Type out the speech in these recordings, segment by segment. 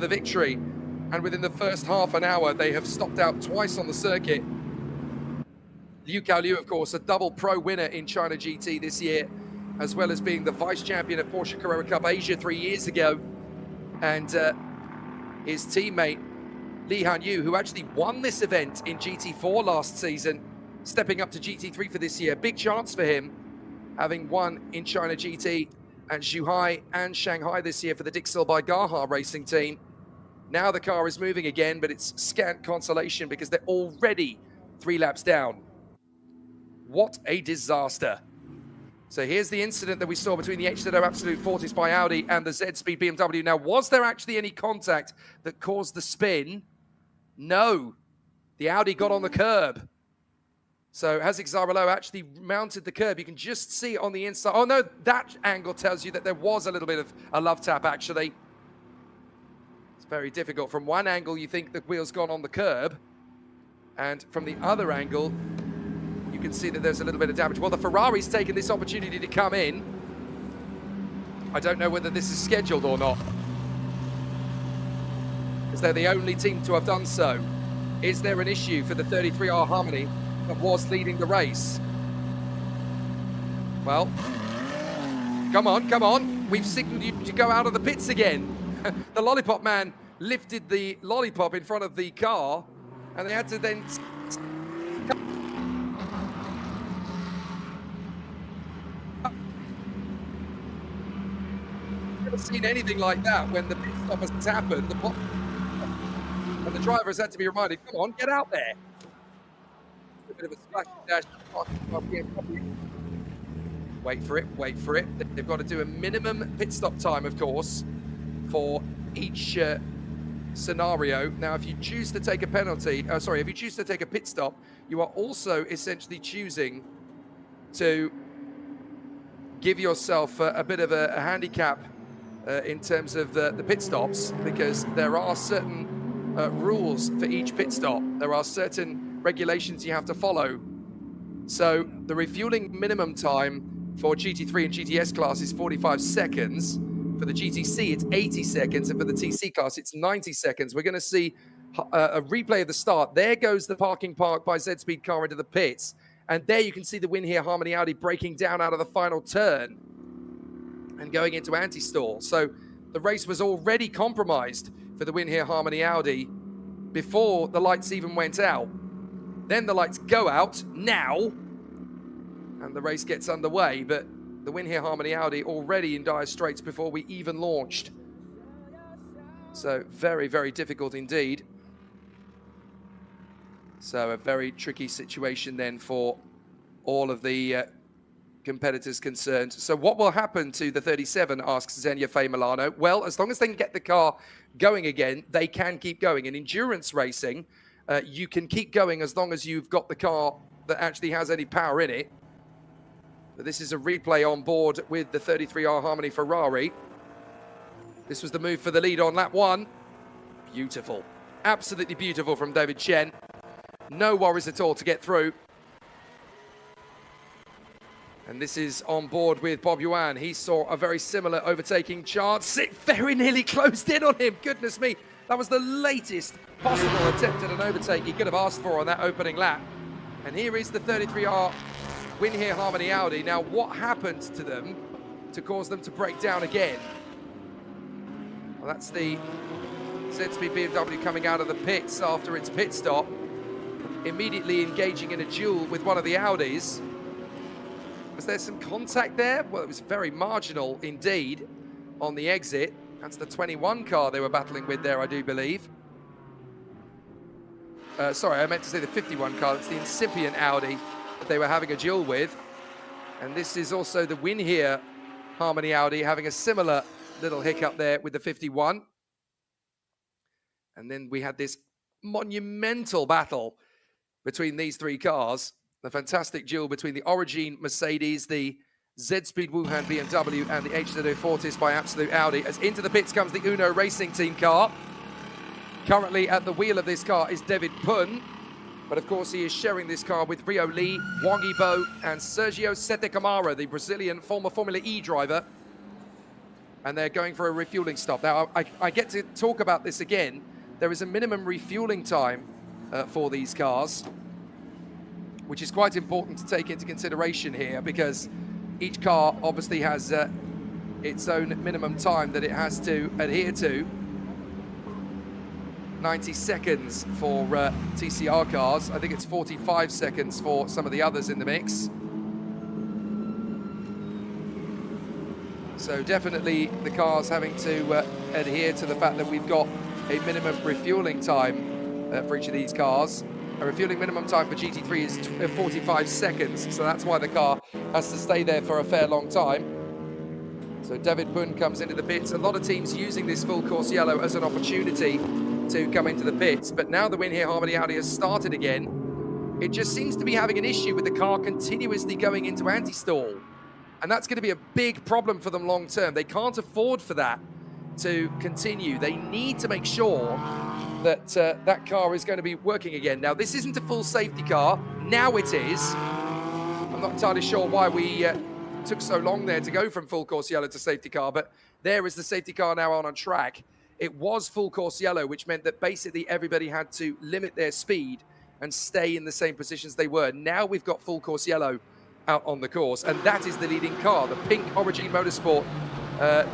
the victory. And within the first half an hour, they have stopped out twice on the circuit. Liu Kaoliu, of course, a double pro winner in China GT this year, as well as being the vice champion at Porsche Carrera Cup Asia 3 years ago. And his teammate, Li Hanyu, who actually won this event in GT4 last season, stepping up to GT3 for this year. Big chance for him, having won in China GT at Zhuhai and Shanghai this year for the Dixel by Gaha racing team. Now the car is moving again, but it's scant consolation because they're already 3 laps down. What a disaster. So here's the incident that we saw between the HZO Absolute Fortis by Audi and the Z-Speed BMW. Now, was there actually any contact that caused the spin? No. The Audi got on the curb. So Haziq Zaralo actually mounted the curb. You can just see on the inside. Oh, no, that angle tells you that there was a little bit of a love tap, actually. It's very difficult. From one angle, you think the wheel's gone on the curb. And from the other angle, you can see that there's a little bit of damage. Well, the Ferrari's taken this opportunity to come in. I don't know whether this is scheduled or not, because they're the only team to have done so. Is there an issue for the 33R Harmony that was leading the race? Well, come on, come on. We've signaled you to go out of the pits again. The lollipop man lifted the lollipop in front of the car, and they had to then... I've never seen anything like that when the pit stop has happened. And the driver has had to be reminded, come on, get out there. A bit of a splash dash. Wait for it, wait for it. They've got to do a minimum pit stop time, of course, for each scenario. Now, if you choose to take a penalty, if you choose to take a pit stop, you are also essentially choosing to give yourself a bit of a handicap in terms of the pit stops, because there are certain rules for each pit stop. There are certain regulations you have to follow. So the refueling minimum time for GT3 and GTS class is 45 seconds. For the GTC, it's 80 seconds. And for the TC class, it's 90 seconds. We're going to see a replay of the start. There goes the parking park by Z-Speed car into the pits. And there you can see the Win Here Harmony Audi breaking down out of the final turn and going into anti-stall. So the race was already compromised for the Win Here Harmony Audi before the lights even went out. Then the lights go out now, and the race gets underway. But the Win Here Harmony Audi already in dire straits before we even launched. So very, very difficult indeed. So a very tricky situation then for all of the competitors concerned. So what will happen to the 37, asks Xenia Faye Milano? Well, as long as they can get the car going again, they can keep going. In endurance racing, you can keep going as long as you've got the car that actually has any power in it. But this is a replay on board with the 33R Harmony Ferrari. This was the move for the lead on lap 1. Beautiful. Absolutely beautiful from David Chen. No worries at all to get through. And this is on board with Bob Yuan. He saw a very similar overtaking chance. It very nearly closed in on him. Goodness me. That was the latest possible attempt at an overtake he could have asked for on that opening lap. And here is the 33R Win Here Harmony Audi. Now, what happened to them to cause them to break down again? Well, that's the Z-Speed BMW coming out of the pits after its pit stop, immediately engaging in a duel with one of the Audis. Was there some contact there? Well, it was very marginal indeed on the exit. That's the 21 car they were battling with there, I do believe. Sorry, I meant to say the 51 car. It's the incipient Audi that they were having a duel with. And this is also the Win Here Harmony Audi having a similar little hiccup there with the 51. And then we had this monumental battle between these 3 cars. The fantastic duel between the Origin Mercedes, the Z-Speed Wuhan BMW, and the HZO Fortis by Absolute Audi. As into the pits comes the Uno Racing Team car. Currently at the wheel of this car is David Pun, but of course he is sharing this car with Rio Lee, Wang Yibo, and Sergio Sete Camara, the Brazilian former Formula E driver. and they're going for a refueling stop. Now, I get to talk about this again. There is a minimum refueling time for these cars, which is quite important to take into consideration here, because each car obviously has its own minimum time that it has to adhere to. 90 seconds for TCR cars. I think it's 45 seconds for some of the others in the mix. So definitely the cars having to adhere to the fact that we've got a minimum refueling time for each of these cars. A refueling minimum time for GT3 is 45 seconds, so that's why the car has to stay there for a fair long time. So David Pun comes into the pits. A lot of teams using this full course yellow as an opportunity to come into the pits, but now the Win Here Harmony Audi has started again. It just seems to be having an issue with the car continuously going into anti-stall, and that's going to be a big problem for them long term. They can't afford for that to continue. They need to make sure that that car is going to be working again. Now, this isn't a full safety car. Now it is. I'm not entirely sure why we took so long there to go from full course yellow to safety car, but there is the safety car now on track. It was full course yellow, which meant that basically everybody had to limit their speed and stay in the same positions they were. Now we've got full course yellow out on the course, and that is the leading car, the pink Origin Motorsport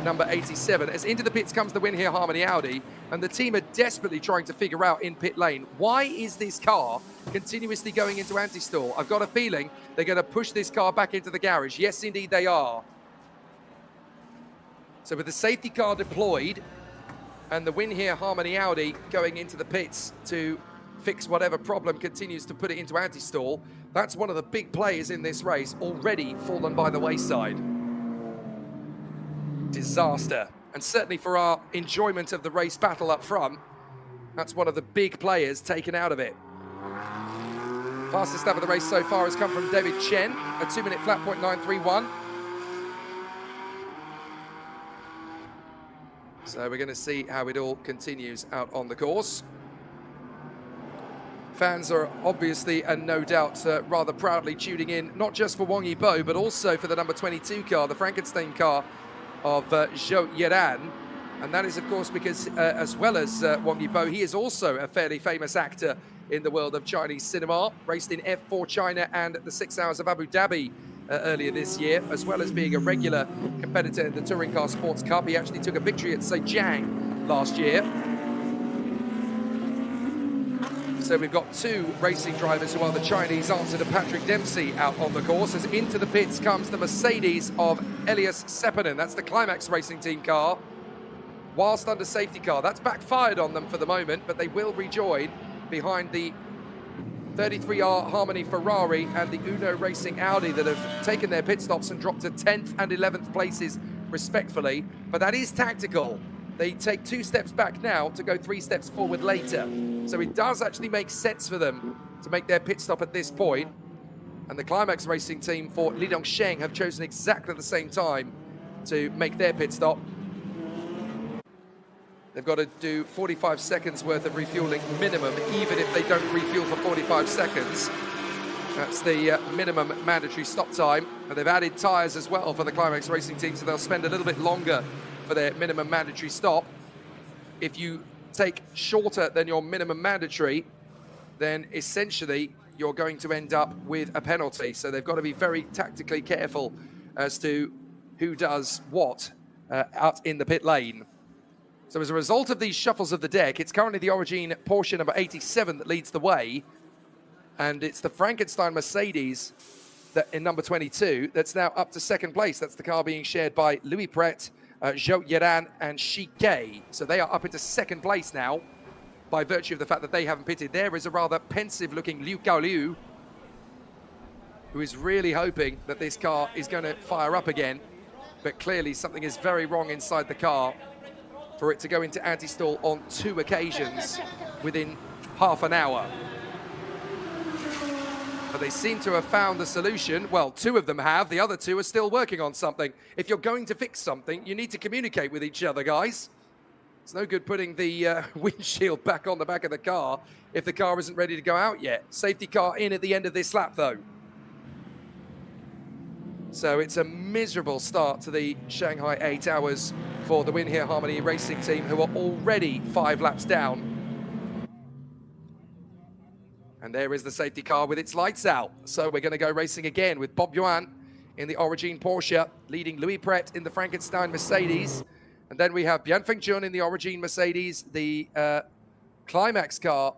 number 87. As into the pits comes the Win Here Harmony Audi, and the team are desperately trying to figure out in pit lane, why is this car continuously going into anti-stall? I've got a feeling they're going to push this car back into the garage. Yes, indeed they are. So with the safety car deployed, and the Win Here Harmony Audi going into the pits to fix whatever problem continues to put it into anti-stall, that's one of the big players in this race already fallen by the wayside. Disaster. And certainly for our enjoyment of the race battle up front, that's one of the big players taken out of it. Fastest lap of the race so far has come from David Chen, a 2-minute flat point 931. So we're going to see how it all continues out on the course. Fans are obviously, and no doubt, rather proudly tuning in, not just for Wang Yibo, but also for the number 22 car, the Frankenstein car of Zhou Yiran. And that is, of course, because as well as Wang Yibo, he is also a fairly famous actor in the world of Chinese cinema, raced in F4 China and the 6 Hours of Abu Dhabi earlier this year, as well as being a regular competitor in the Touring Car Sports Cup. He actually took a victory at Zhejiang last year. So we've got two racing drivers who are the Chinese answer to Patrick Dempsey out on the course. As into the pits comes the Mercedes of Elias Seppänen. That's the Climax Racing Team car, whilst under safety car. That's backfired on them for the moment, but they will rejoin behind the 33R Harmony Ferrari and the Uno Racing Audi that have taken their pit stops and dropped to 10th and 11th places respectfully. But that is tactical. They take 2 steps back now to go 3 steps forward later. So it does actually make sense for them to make their pit stop at this point. And the Climax Racing Team for Li Dongsheng have chosen exactly the same time to make their pit stop. They've got to do 45 seconds worth of refueling minimum, even if they don't refuel for 45 seconds. That's the minimum mandatory stop time. And they've added tyres as well for the Climax Racing Team, so they'll spend a little bit longer for their minimum mandatory stop. If you take shorter than your minimum mandatory, then essentially you're going to end up with a penalty. So they've got to be very tactically careful as to who does what out in the pit lane. So as a result of these shuffles of the deck, it's currently the Origin Porsche number 87 that leads the way. And it's the Frankenstein Mercedes that in number 22 that's now up to second place. That's the car being shared by Louis Pret, Zhou Yiran and Shike. So they are up into second place now by virtue of the fact that they haven't pitted. There is a rather pensive looking Liu Gaoliu, who is really hoping that this car is going to fire up again. But clearly something is very wrong inside the car for it to go into anti-stall on 2 occasions within half an hour. But they seem to have found the solution. Well, 2 of them have. The other 2 are still working on something. If you're going to fix something, you need to communicate with each other, guys. It's no good putting the windshield back on the back of the car if the car isn't ready to go out yet. Safety car in at the end of this lap, though. So it's a miserable start to the Shanghai 8 Hours for the Win Here Harmony Racing team, who are already 5 laps down. And there is the safety car with its lights out. So we're going to go racing again with Bob Yuan in the Origin Porsche, leading Louis Pret in the Frankenstein Mercedes. And then we have Bianfeng Jun in the Origin Mercedes, the climax car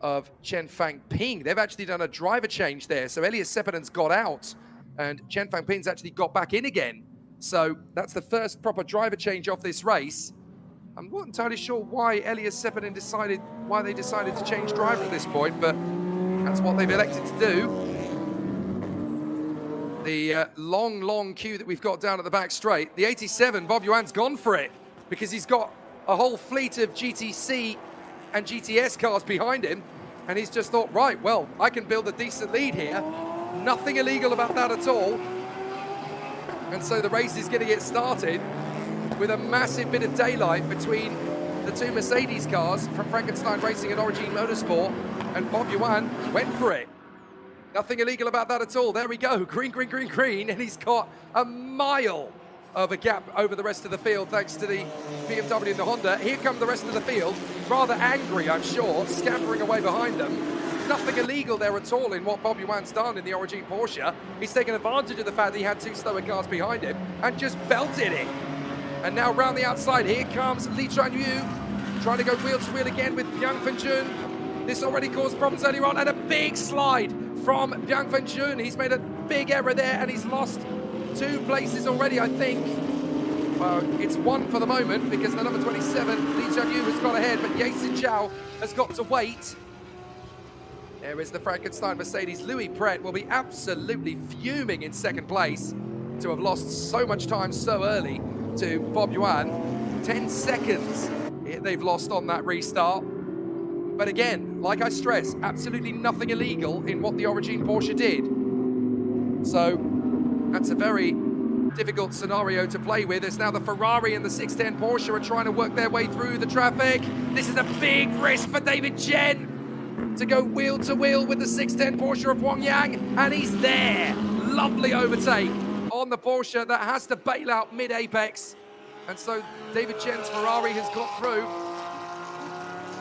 of Chen Fangping. They've actually done a driver change there. So Elias Sepinen's got out and Chen Fangping's actually got back in again. So that's the first proper driver change of this race. I'm not entirely sure why Elias Sepinen they decided to change driver at this point, but that's what they've elected to do. The long queue that we've got down at the back straight. The 87, Bob Yuan's gone for it because he's got a whole fleet of GTC and GTS cars behind him, and he's just thought, right, well, I can build a decent lead here. Nothing illegal about that at all. And so the race is going to get started with a massive bit of daylight between the two Mercedes cars from Frankenstein Racing and Origin Motorsport, and Bob Yuan went for it. Nothing illegal about that at all. There we go, green, and he's got a mile of a gap over the rest of the field thanks to the BMW and the Honda. Here come the rest of the field, rather angry, I'm sure, scampering away behind them. Nothing illegal there at all in what Bob Yuan's done in the Origin Porsche. He's taken advantage of the fact that he had 2 slower cars behind him and just belted it. And now round the outside, here comes Li Chuanyu, trying to go wheel to wheel again with Bianfeng Jun. This already caused problems earlier on, and a big slide from Bianfeng Jun. He's made a big error there, and he's lost 2 places already, I think. Well, it's 1 for the moment, because the number 27, Li Chuanyu, has got ahead, but Yasin Zhao has got to wait. There is the Frankenstein Mercedes. Louis Pret will be absolutely fuming in 2nd place to have lost so much time so early to Bob Yuan. 10 seconds they've lost on that restart. But again, like I stress, absolutely nothing illegal in what the Origin Porsche did. So that's a very difficult scenario to play with. As now the Ferrari and the 610 Porsche are trying to work their way through the traffic. This is a big risk for David Chen to go wheel to wheel with the 610 Porsche of Wang Yang, and he's there. Lovely overtake on the Porsche that has to bail out mid-apex. And so David Chen's Ferrari has got through.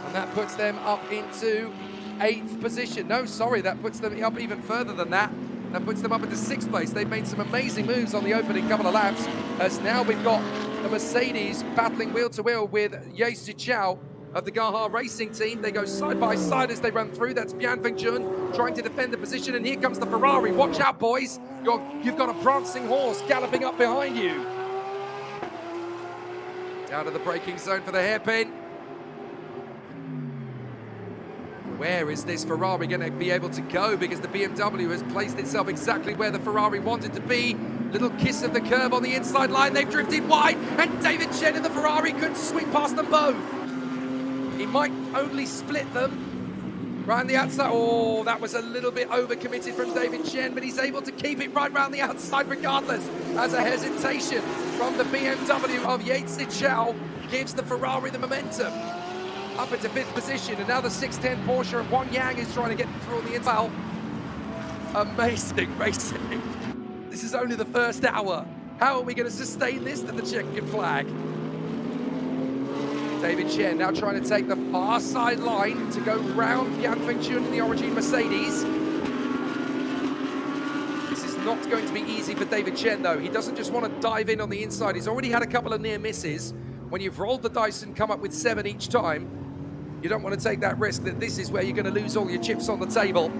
And that puts them up into 8th position. No, sorry, that puts them up even further than that. That puts them up into 6th place. They've made some amazing moves on the opening couple of laps, as now we've got the Mercedes battling wheel to wheel with Ye Zichao of the Gaha Racing team. They go side by side as they run through. That's Bianfeng Jun trying to defend the position, and here comes the Ferrari. Watch out, boys. You've got a prancing horse galloping up behind you. Down to the braking zone for the hairpin. Where is this Ferrari going to be able to go? Because the BMW has placed itself exactly where the Ferrari wanted to be. Little kiss of the curb on the inside line. They've drifted wide, and David Chen in the Ferrari could swing past them both. He might only split them round the outside. Oh, that was a little bit overcommitted from David Chen, but he's able to keep it right round the outside regardless, as a hesitation from the BMW of Ye Zichao gives the Ferrari the momentum. Up into 5th position, and now the 610 Porsche of Wang Yang is trying to get through on the inside. Amazing racing. This is only the first hour. How are we going to sustain this to the checkered flag? David Chen now trying to take the far side line to go round Bianfeng Jun in the Origin Mercedes. This is not going to be easy for David Chen, though. He doesn't just want to dive in on the inside. He's already had a couple of near misses. When you've rolled the dice and come up with 7 each time, you don't want to take that risk that this is where you're going to lose all your chips on the table.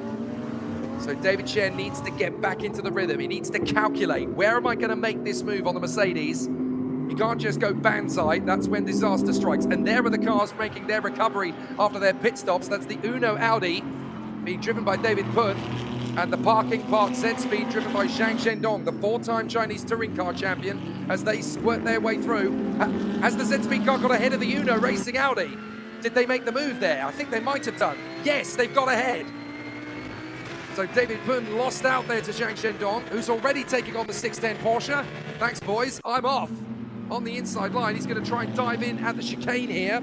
So David Chen needs to get back into the rhythm. He needs to calculate, where am I going to make this move on the Mercedes? You can't just go banzai. That's when disaster strikes. And there are the cars making their recovery after their pit stops. That's the Uno Audi being driven by David Pun, and the Parking Park Z-Speed driven by Zhang Shendong, the 4-time Chinese touring car champion, as they squirt their way through. Has the Z-Speed car got ahead of the Uno Racing Audi? Did they make the move there? I think they might have done. Yes, they've got ahead. So David Pun lost out there to Zhang Shendong, who's already taking on the 610 Porsche. Thanks, boys. I'm off. On the inside line, he's going to try and dive in at the chicane here.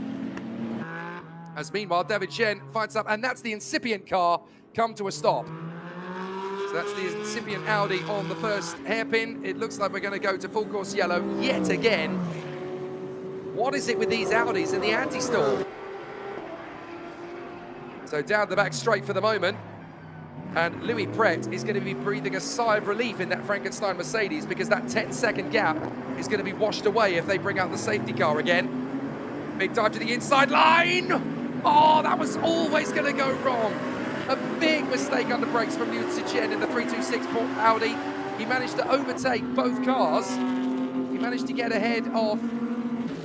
As meanwhile, David Chen fights up, and that's the incipient car come to a stop. So That's the incipient Audi on the first hairpin. It looks like we're going to go to full course yellow yet again. What is it with these Audis in the anti-stall? So down the back straight for the moment. And Louis Pret is going to be breathing a sigh of relief in that Frankenstein Mercedes, because that 10-second gap is going to be washed away if they bring out the safety car again. Big dive to the inside line. Oh, that was always going to go wrong. A big mistake under brakes from Liu Zichen in the 326 Audi. He managed to overtake both cars. He managed to get ahead of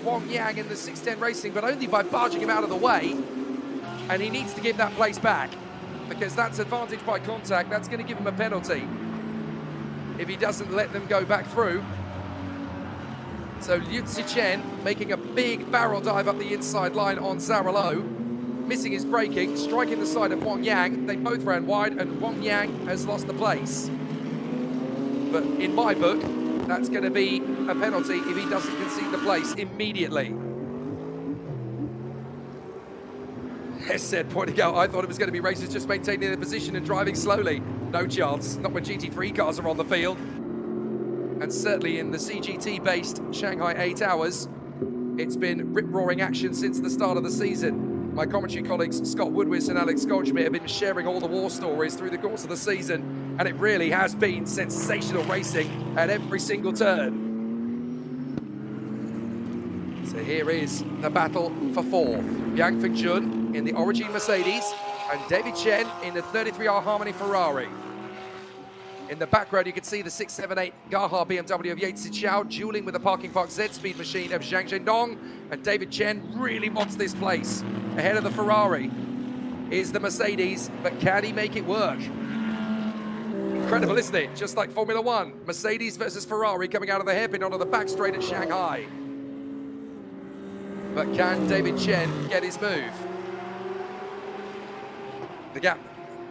Wang Yang in the 610 Racing, but only by barging him out of the way. And he needs to give that place back, because that's advantage by contact. That's going to give him a penalty if he doesn't let them go back through. So Liu Zichen making a big barrel dive up the inside line on Zarolo, missing his braking, striking the side of Wang Yang. They both ran wide, and Wang Yang has lost the place. But in my book, that's going to be a penalty if he doesn't concede the place immediately. Said, pointing out, I thought it was going to be racers just maintaining their position and driving slowly. No chance, not when GT3 cars are on the field. And certainly in the CGT-based Shanghai 8 Hours, it's been rip-roaring action since the start of the season. My commentary colleagues Scott Woodwis and Alex Goldschmidt have been sharing all the war stories through the course of the season, and it really has been sensational racing at every single turn. So here is the battle for fourth. Yang Fingjun in the Origin Mercedes and David Chen in the 33R Harmony Ferrari. In the background, you can see the 678 Gaha BMW of Yates Xiao dueling with the Parking Park Z-Speed machine of Zhang Zhendong, and David Chen really wants this place. Ahead of the Ferrari is the Mercedes, but can he make it work? Incredible, isn't it? Just like Formula One, Mercedes versus Ferrari coming out of the hairpin onto the back straight at Shanghai. But can David Chen get his move? The gap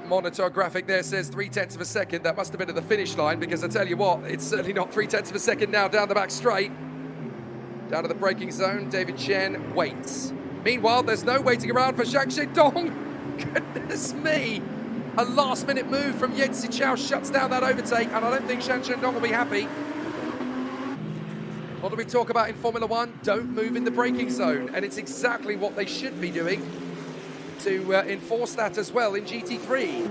monitor graphic there says 0.3 of a second. That must have been at the finish line, because I tell you what, it's certainly not 0.3 of a second now down the back straight. Down to the braking zone, David Chen waits. Meanwhile, there's no waiting around for Zhang Zhendong. Goodness me. A last-minute move from Yen Xichao shuts down that overtake, and I don't think Zhang Zhendong will be happy. What do we talk about in Formula One? Don't move in the braking zone, and it's exactly what they should be doing to enforce that as well in GT3.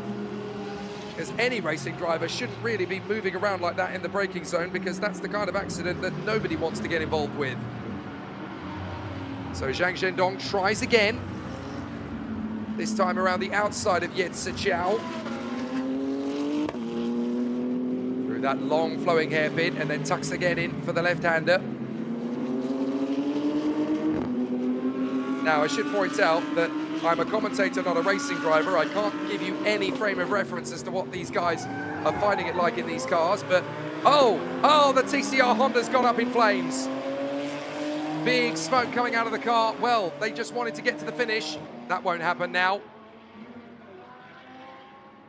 Because any racing driver shouldn't really be moving around like that in the braking zone, because that's the kind of accident that nobody wants to get involved with. So Zhang Zhendong tries again. This time around the outside of Yen Xichao. Through that long flowing hairpin, and then tucks again in for the left-hander. Now, I should point out that I'm a commentator, not a racing driver. I can't give you any frame of reference as to what these guys are finding it like in these cars, but oh, the TCR Honda's gone up in flames. Big smoke coming out of the car. Well, they just wanted to get to the finish. That won't happen now.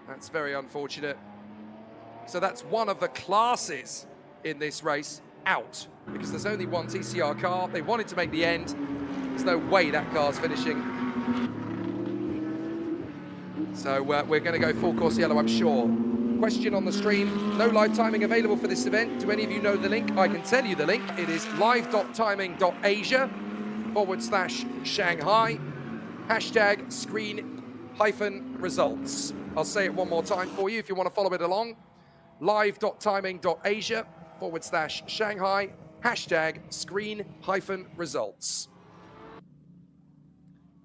That's very unfortunate. So that's one of the classes in this race out, because there's only one TCR car. They wanted to make the end. There's no way that car's finishing. So we're going to go full course yellow, I'm sure. Question on the stream: no live timing available for this event. Do any of you know the link? I can tell you the link. It is live.timing.asia/Shanghai #screen-results. I'll say it one more time for you if you want to follow it along. live.timing.asia/Shanghai #screen-results.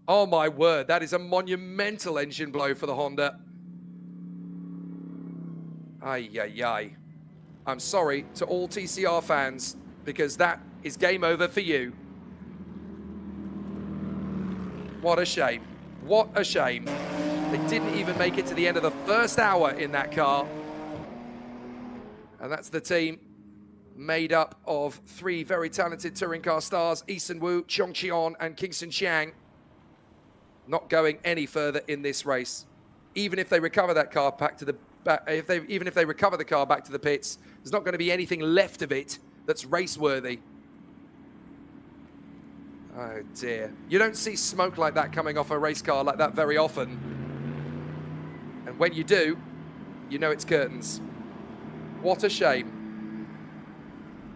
Oh my word, that is a monumental engine blow for the Honda. Ay, ay, ay. I'm sorry to all TCR fans, because that is game over for you. What a shame. What a shame. They didn't even make it to the end of the first hour in that car. And that's the team made up of three very talented touring car stars: Eason Wu, Chong Cheon, and Kingston Chiang. Not going any further in this race. Even if they recover that car back to the even if they recover the car back to the pits, there's not going to be anything left of it that's race worthy. Oh dear. You don't see smoke like that coming off a race car like that very often. And when you do, you know it's curtains. What a shame.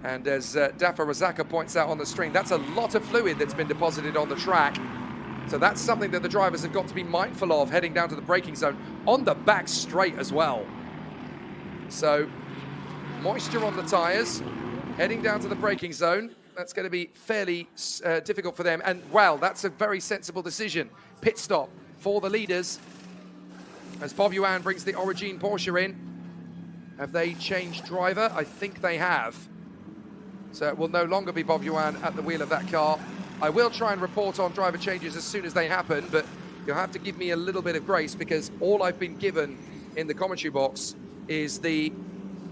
And as Dafa Razaka points out on the screen, that's a lot of fluid that's been deposited on the track. So that's something that the drivers have got to be mindful of heading down to the braking zone on the back straight as well. So moisture on the tyres, heading down to the braking zone. That's going to be fairly difficult for them. And wow, that's a very sensible decision. Pit stop for the leaders as Bob Yuan brings the Origin Porsche in. Have they changed driver? I think they have. So it will no longer be Bob Yuan at the wheel of that car. I will try and report on driver changes as soon as they happen, but you'll have to give me a little bit of grace because all I've been given in the commentary box is the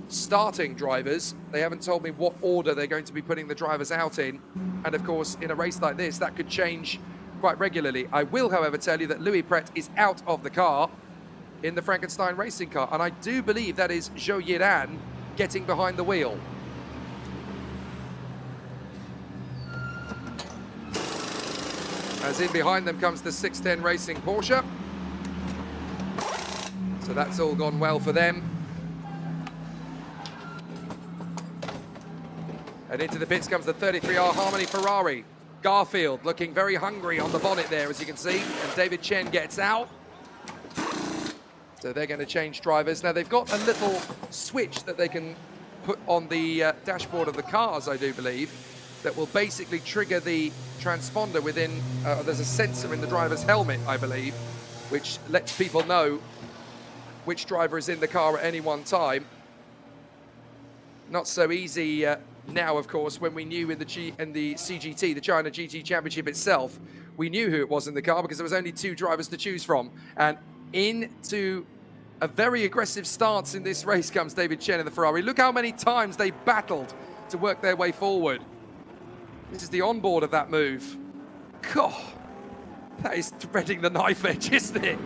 starting drivers. They haven't told me what order they're going to be putting the drivers out in. And of course, in a race like this, that could change quite regularly. I will, however, tell you that Louis Pret is out of the car in the Frankenstein racing car. And I do believe that is Zhou Yiran getting behind the wheel. As in behind them comes the 610 Racing Porsche. So that's all gone well for them. And into the pits comes the 33R Harmony Ferrari. Garfield looking very hungry on the bonnet there, as you can see. And David Chen gets out. So they're going to change drivers. Now they've got a little switch that they can put on the dashboard of the cars, I do believe, that will basically trigger the transponder within, there's a sensor in the driver's helmet, I believe, which lets people know which driver is in the car at any one time. Not so easy now, of course, when we knew in the CGT, the China GT Championship itself, we knew who it was in the car because there was only 2 drivers to choose from. And into a very aggressive stance in this race comes David Chen in the Ferrari. Look how many times they battled to work their way forward. This is the onboard of that move. God, that is threading the knife edge, isn't it?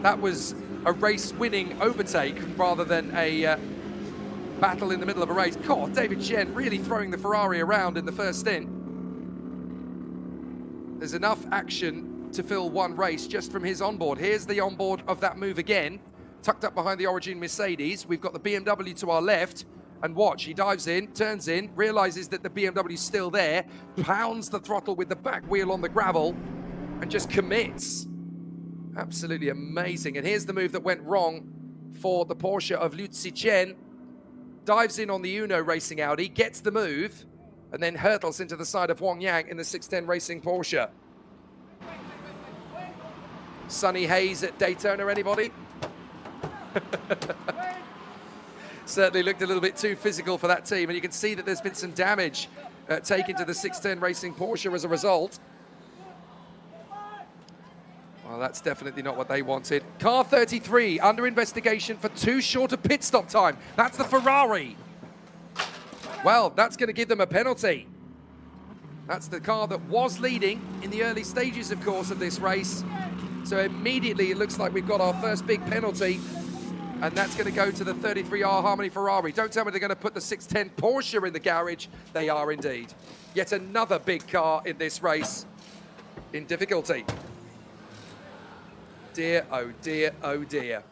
That was a race-winning overtake rather than a battle in the middle of a race. God, David Chen really throwing the Ferrari around in the first stint. There's enough action to fill one race just from his onboard. Here's the onboard of that move again, tucked up behind the Origin Mercedes. We've got the BMW to our left. And watch, he dives in, turns in, realizes that the BMW is still there, pounds the throttle with the back wheel on the gravel, and just commits. Absolutely amazing. And here's the move that went wrong for the Porsche of Liu Zichen. Dives in on the Uno Racing Audi, gets the move, and then hurtles into the side of Huang Yang in the 610 Racing Porsche. Sunny Hayes at Daytona, anybody? Certainly looked a little bit too physical for that team, and you can see that there's been some damage taken to the 610 Racing Porsche as a result. Well, that's definitely not what they wanted. Car 33 under investigation for too short a pit stop time. That's the Ferrari. Well, that's going to give them a penalty. That's the car that was leading in the early stages, of course, of this race. So immediately it looks like we've got our first big penalty. And that's going to go to the 33R Harmony Ferrari. Don't tell me they're going to put the 610 Porsche in the garage. They are indeed. Yet another big car in this race in difficulty. Dear, oh dear, oh dear.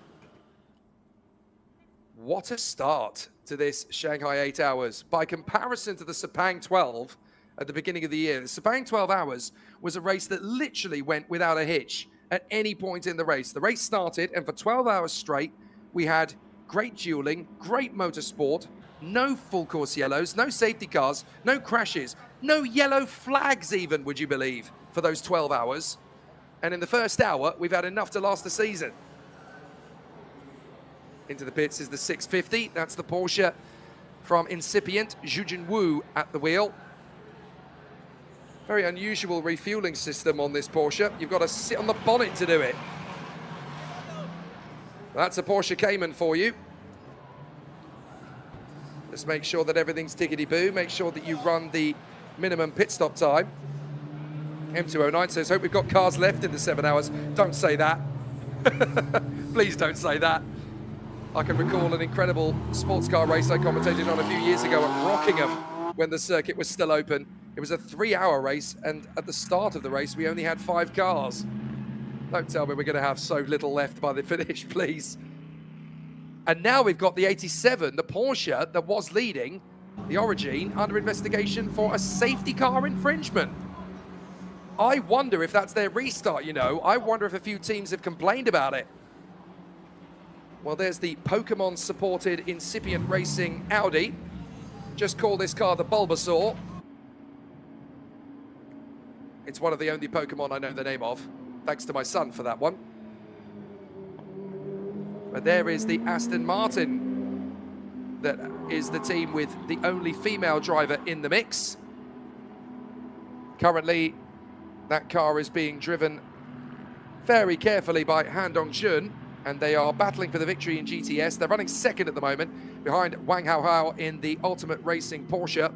What a start to this Shanghai 8 Hours. By comparison to the Sepang 12 at the beginning of the year, the Sepang 12 Hours was a race that literally went without a hitch at any point in the race. The race started, and for 12 hours straight, we had great dueling, great motorsport, no full course yellows, no safety cars, no crashes, no yellow flags even, would you believe, for those 12 hours. And in the first hour, we've had enough to last the season. Into the pits is the 650. That's the Porsche from incipient Zhu Jinwu at the wheel. Very unusual refueling system on this Porsche. You've got to sit on the bonnet to do it. That's a Porsche Cayman for you. Just make sure that everything's tickety-boo. Make sure that you run the minimum pit stop time. M209 says, hope we've got cars left in the 7 hours. Don't say that. Please don't say that. I can recall an incredible sports car race I commentated on a few years ago at Rockingham when the circuit was still open. It was a 3-hour race, and at the start of the race, we only had 5 cars. Don't tell me we're going to have so little left by the finish, please. And now we've got the 87, the Porsche that was leading the Origin, under investigation for a safety car infringement. I wonder if that's their restart, you know. I wonder if a few teams have complained about it. Well, there's the Pokemon-supported incipient racing Audi. Just call this car the Bulbasaur. It's one of the only Pokemon I know the name of, thanks to my son for that one. But there is the Aston Martin, that is the team with the only female driver in the mix. Currently, that car is being driven very carefully by Han Dongjun, and they are battling for the victory in GTS. They're running second at the moment, behind Wang Haohao in the Ultimate Racing Porsche.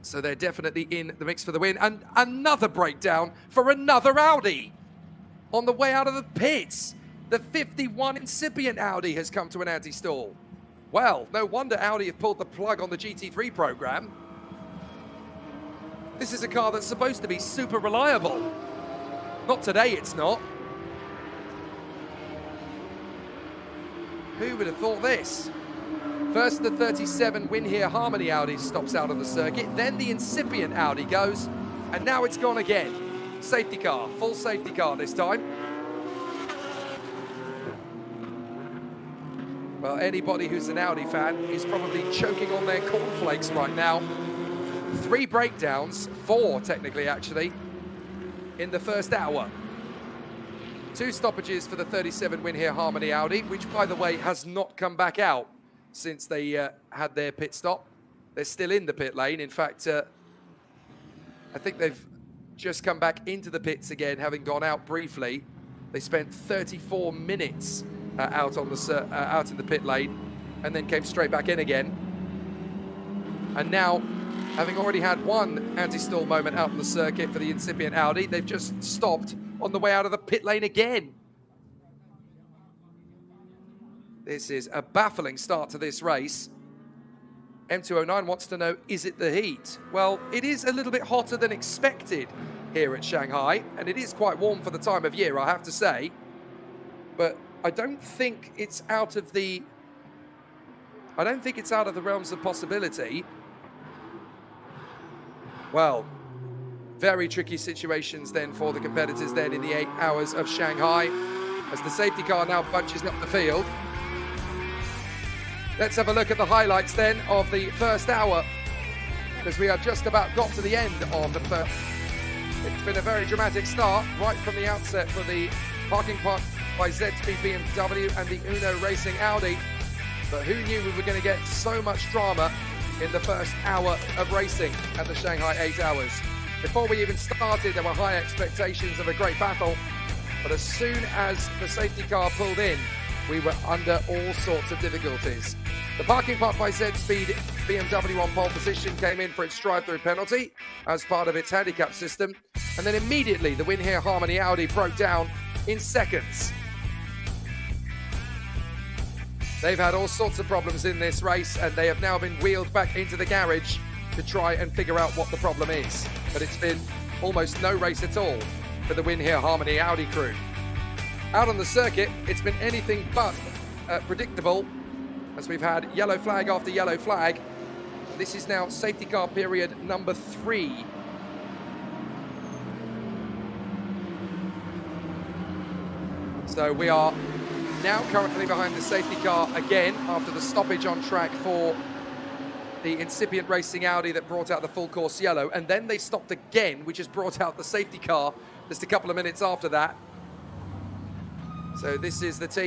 So they're definitely in the mix for the win. And another breakdown for another Audi on the way out of the pits. The 51 incipient Audi has come to an anti-stall. Well, no wonder Audi have pulled the plug on the GT3 program. This is a car that's supposed to be super reliable. Not today, it's not. Who would have thought this? First, the 37 Win Here Harmony Audi stops out of the circuit, then the incipient Audi goes, and now it's gone again. Safety car, full safety car this time. Well, anybody who's an Audi fan is probably choking on their cornflakes right now. 3 breakdowns, 4 technically actually, in the first hour. 2 stoppages for the 37 Win Here Harmony Audi, which by the way has not come back out since they had their pit stop. They're still in the pit lane. In fact, I think they've just come back into the pits again, having gone out briefly. They spent 34 minutes out in the pit lane, and then came straight back in again. And now, having already had one anti-stall moment out on the circuit for the incipient Audi, they've just stopped on the way out of the pit lane again. This is a baffling start to this race. M209 wants to know, is it the heat? Well, it is a little bit hotter than expected here at Shanghai, and it is quite warm for the time of year, I have to say. But I don't think it's out of the realms of possibility. Well, very tricky situations then for the competitors then in the 8 hours of Shanghai, as the safety car now bunches up the field. Let's have a look at the highlights then of the first hour, because we are just about got to the end of the first. It's been a very dramatic start right from the outset for the parking part by ZSP BMW and the Uno Racing Audi. But who knew we were going to get so much drama in the first hour of racing at the Shanghai 8 hours. Before we even started, there were high expectations of a great battle, but as soon as the safety car pulled in, we were under all sorts of difficulties. The parking part by Z-Speed BMW on pole position came in for its drive-through penalty as part of its handicap system, and then immediately the Win Here Harmony Audi broke down in seconds. They've had all sorts of problems in this race, and they have now been wheeled back into the garage to try and figure out what the problem is. But it's been almost no race at all for the Win Here Harmony Audi crew. Out on the circuit, it's been anything but predictable, as we've had yellow flag after yellow flag. This is now safety car period number 3. So we are now currently behind the safety car again after the stoppage on track for the incipient racing Audi that brought out the full course yellow, and then they stopped again, which has brought out the safety car just a couple of minutes after that. So this is the team